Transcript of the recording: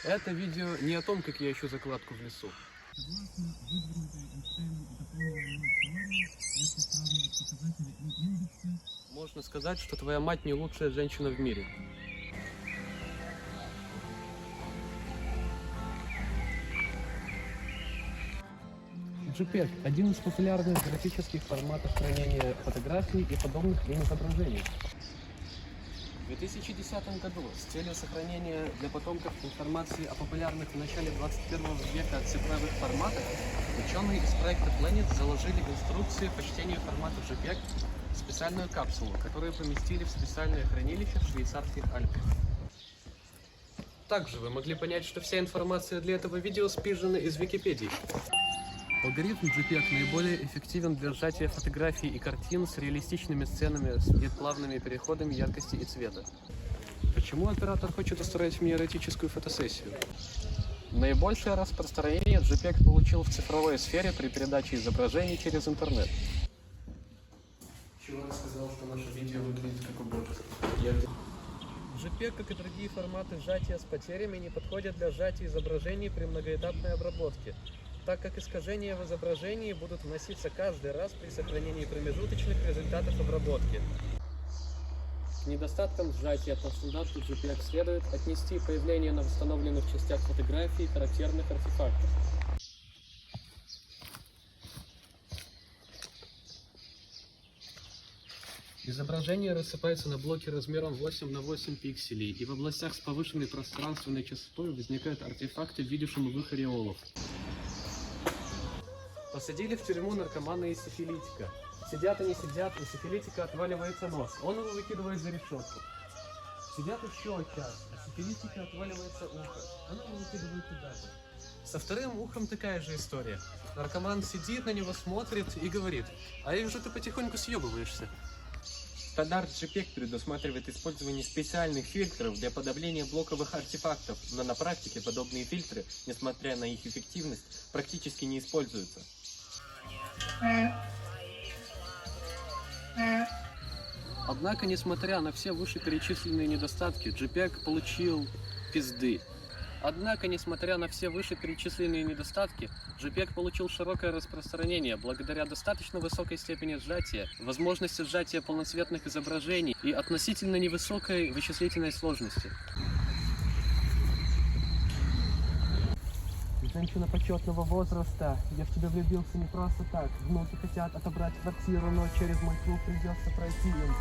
Это видео не о том, как я ищу закладку в лесу. Можно сказать, что твоя мать не лучшая женщина в мире. JPEG – один из популярных графических форматов хранения фотографий и подобных им изображений. В 2010 году с целью сохранения для потомков информации о популярных в начале 21 века цифровых форматах, ученые из проекта Planet заложили инструкции по чтению форматов JPEG в специальную капсулу, которую поместили в специальное хранилище в швейцарских Альпах. Также вы могли понять, что вся информация для этого видео спижена из Википедии. Алгоритм JPEG наиболее эффективен для сжатия фотографий и картин с реалистичными сценами и плавными переходами яркости и цвета. Почему оператор хочет устроить мне эротическую фотосессию? Наибольшее распространение JPEG получил в цифровой сфере при передаче изображений через интернет. Чего рассказал, что наше видео выглядит как убожество? JPEG, как и другие форматы сжатия с потерями, не подходят для сжатия изображений при многоэтапной обработке, так как искажения в изображении будут вноситься каждый раз при сохранении промежуточных результатов обработки. К недостаткам сжатия по стандарту JPEG следует отнести появление на восстановленных частях фотографии характерных артефактов. Изображение рассыпается на блоки размером 8 на 8 пикселей, и в областях с повышенной пространственной частотой возникают артефакты в виде шумовых ореолов. Посадили в тюрьму наркомана и сифилитика. Сидят они сидят, у сифилитика отваливается нос. Он его выкидывает за решетку. Сидят еще час, а сифилитика отваливается ухо. Он его выкидывает туда же. Со вторым ухом такая же история. Наркоман сидит, на него смотрит и говорит: «А я вижу, ты потихоньку съебываешься». Стандарт JPEG предусматривает использование специальных фильтров для подавления блоковых артефактов, но на практике подобные фильтры, несмотря на их эффективность, практически не используются. Однако, несмотря на все вышеперечисленные недостатки, JPEG получил пизды. JPEG получил широкое распространение благодаря достаточно высокой степени сжатия, возможности сжатия полноцветных изображений и относительно невысокой вычислительной сложности. Женщина почетного возраста, я в тебя влюбился не просто так. Внуки хотят отобрать квартиру, но через мой клуб придется пройти им.